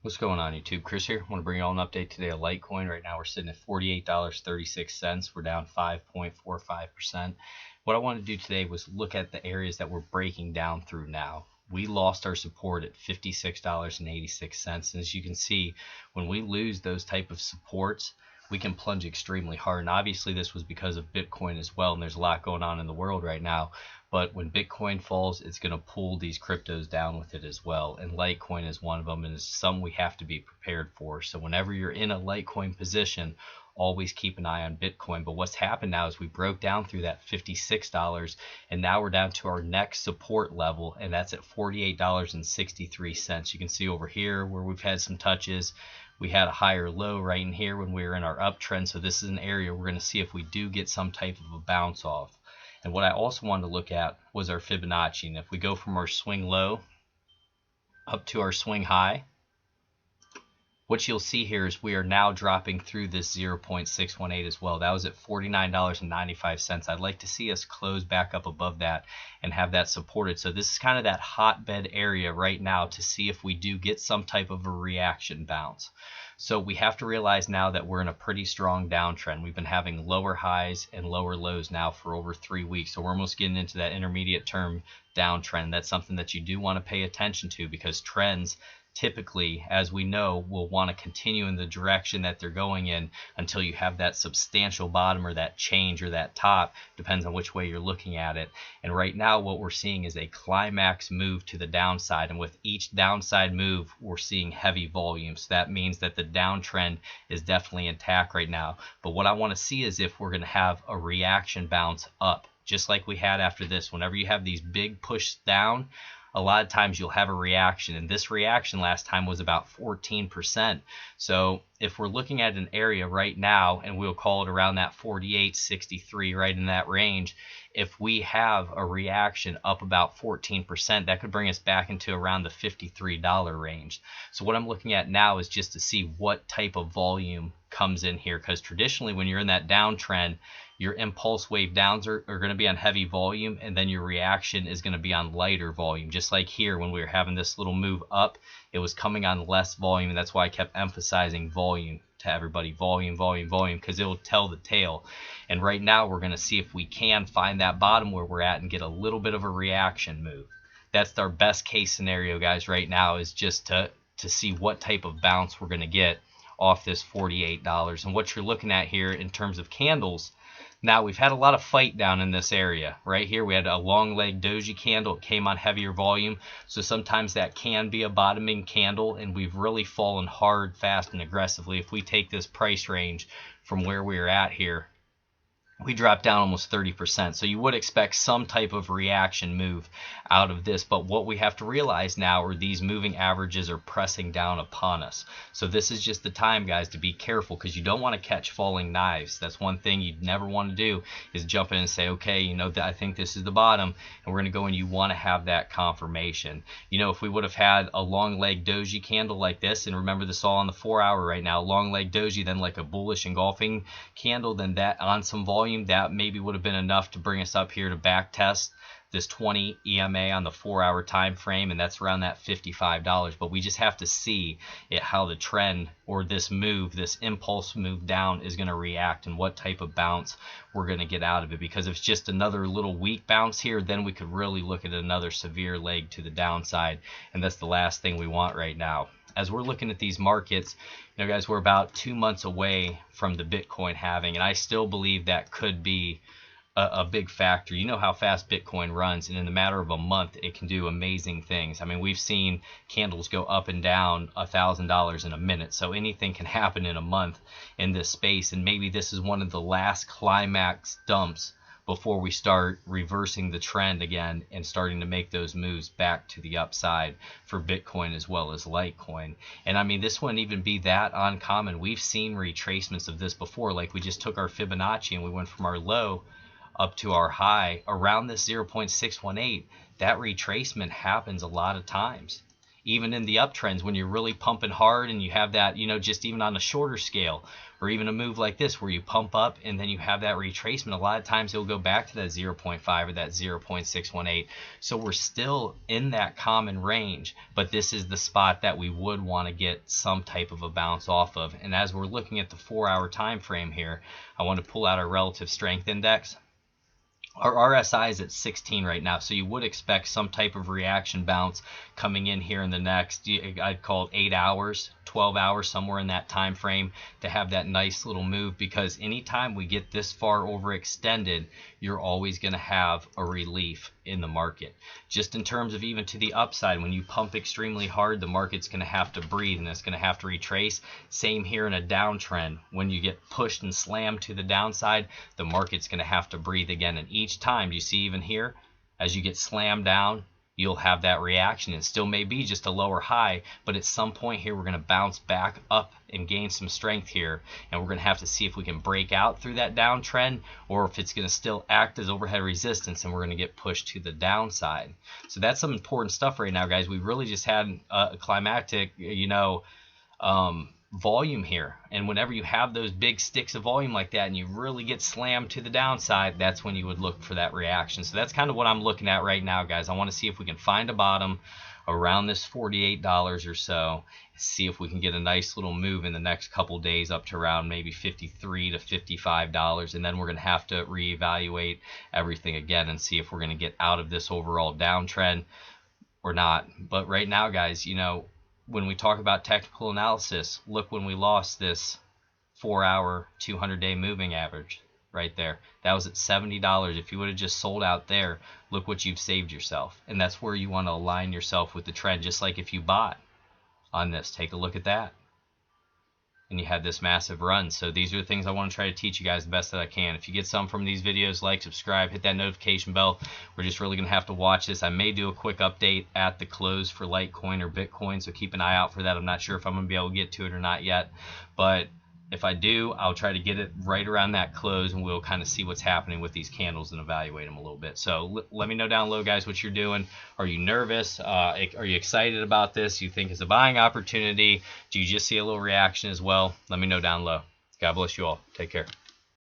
What's going on, YouTube? Chris here. I want to bring you all an update today of Litecoin. Right now we're sitting at $48.36. We're down 5.45%. What I wanted to do today was look at the areas that we're breaking down through now. We lost our support at $56.86. And as you can see, when we lose those type of supports, we can plunge extremely hard. And obviously this was because of Bitcoin as well. And there's a lot going on in the world right now. But when Bitcoin falls, it's going to pull these cryptos down with it as well. And Litecoin is one of them, and it's some we have to be prepared for. So whenever you're in a Litecoin position, always keep an eye on Bitcoin. But what's happened now is we broke down through that $56, and now we're down to our next support level, and that's at $48.63. You can see over here where we've had some touches. We had a higher low right in here when we were in our uptrend. So this is an area we're going to see if we do get some type of a bounce off. And what I also wanted to look at was our Fibonacci. And if we go from our swing low up to our swing high, what you'll see here is we are now dropping through this 0.618 as well. That was at $49.95. I'd like to see us close back up above that and have that supported. So this is kind of that hotbed area right now to see if we do get some type of a reaction bounce. So we have to realize now that we're in a pretty strong downtrend. We've been having lower highs and lower lows now for over 3 weeks. So we're almost getting into that intermediate term downtrend. That's something that you do want to pay attention to, because trends typically, as we know, will want to continue in the direction that they're going in until you have that substantial bottom or that change or that top. Depends on which way you're looking at it. And right now what we're seeing is a climax move to the downside, and with each downside move we're seeing heavy volume. So that means that the downtrend is definitely intact right now. But what I want to see is if we're going to have a reaction bounce up, just like we had after this. Whenever you have these big push down, a lot of times you'll have a reaction, and this reaction last time was about 14%. So if we're looking at an area right now, and we'll call it around that 48.63, right in that range, if we have a reaction up about 14%, that could bring us back into around the $53 range. So what I'm looking at now is just to see what type of volume comes in here, because traditionally when you're in that downtrend, your impulse wave downs are going to be on heavy volume, and then your reaction is going to be on lighter volume. Just like here when we were having this little move up, it was coming on less volume, and that's why I kept emphasizing volume to everybody. Volume, volume, volume, because it will tell the tale. And right now we're going to see if we can find that bottom where we're at and get a little bit of a reaction move. That's our best case scenario, guys, right now, is just to see what type of bounce we're going to get off this $48. And what you're looking at here in terms of candles, now we've had a lot of fight down in this area. Right here we had a long leg doji candle. It came on heavier volume, so sometimes that can be a bottoming candle, and we've really fallen hard, fast, and aggressively. If we take this price range from where we are at here, we dropped down almost 30%. So you would expect some type of reaction move out of this. But what we have to realize now are these moving averages are pressing down upon us. So this is just the time, guys, to be careful, because you don't want to catch falling knives. That's one thing you'd never want to do, is jump in and say, okay, you know, I think this is the bottom, and we're going to go, and you want to have that confirmation. You know, if we would have had a long leg doji candle like this, and remember this all on the 4 hour right now, long leg doji, then like a bullish engulfing candle, then that on some volume, that maybe would have been enough to bring us up here to back test this 20 EMA on the 4 hour time frame, and that's around that $55. But we just have to see how the trend or this move, this impulse move down, is going to react, and what type of bounce we're going to get out of it. Because if it's just another little weak bounce here, then we could really look at another severe leg to the downside, and that's the last thing we want right now. As we're looking at these markets, you know, guys, we're about 2 months away from the Bitcoin halving, and I still believe that could be a big factor. You know how fast Bitcoin runs, and in the matter of a month, it can do amazing things. I mean, we've seen candles go up and down $1,000 in a minute, so anything can happen in a month in this space, and maybe this is one of the last climax dumps before we start reversing the trend again and starting to make those moves back to the upside for Bitcoin as well as Litecoin. And I mean, this wouldn't even be that uncommon. We've seen retracements of this before. Like, we just took our Fibonacci and we went from our low up to our high around this 0.618. That retracement happens a lot of times. even in the uptrends when you're really pumping hard and you have that, just even on a shorter scale, or even a move like this where you pump up and then you have that retracement, a lot of times it'll go back to that 0.5 or that 0.618. So we're still in that common range, but this is the spot that we would want to get some type of a bounce off of. And as we're looking at the 4-hour time frame here, I want to pull out our relative strength index. Our RSI is at 16 right now, so you would expect some type of reaction bounce coming in here in the next, I'd call it 8 hours, 12 hours, somewhere in that time frame, to have that nice little move. Because anytime we get this far overextended, you're always going to have a relief in the market. Just in terms of even to the upside, when you pump extremely hard, the market's going to have to breathe and it's going to have to retrace. Same here in a downtrend. When you get pushed and slammed to the downside, the market's going to have to breathe again. And each time, you see even here, as you get slammed down, you'll have that reaction. It still may be just a lower high, but at some point here, we're going to bounce back up and gain some strength here. And we're going to have to see if we can break out through that downtrend, or if it's going to still act as overhead resistance and we're going to get pushed to the downside. So that's some important stuff right now, guys. We really just had a climactic, volume here, and whenever you have those big sticks of volume like that and you really get slammed to the downside, that's when you would look for that reaction. So that's kind of what I'm looking at right now, guys. I want to see if we can find a bottom around this $48 or so, see if we can get a nice little move in the next couple days up to around maybe $53 to $55, and then we're going to have to reevaluate everything again and see if we're going to get out of this overall downtrend or not. But right now, guys, when we talk about technical analysis, look when we lost this 4-hour, 200-day moving average right there. That was at $70. If you would have just sold out there, look what you've saved yourself. And that's where you want to align yourself with the trend. Just like if you bought on this, take a look at that. And you had this massive run. So these are the things I want to try to teach you guys the best that I can. If you get some from these videos, like, subscribe, hit that notification bell. We're just really going to have to watch this. I may do a quick update at the close for Litecoin or Bitcoin, so keep an eye out for that. I'm not sure if I'm going to be able to get to it or not yet, but if I do, I'll try to get it right around that close, and we'll kind of see what's happening with these candles and evaluate them a little bit. So let me know down below, guys, what you're doing. Are you nervous? Are you excited about this? You think it's a buying opportunity? Do you just see a little reaction as well? Let me know down below. God bless you all. Take care.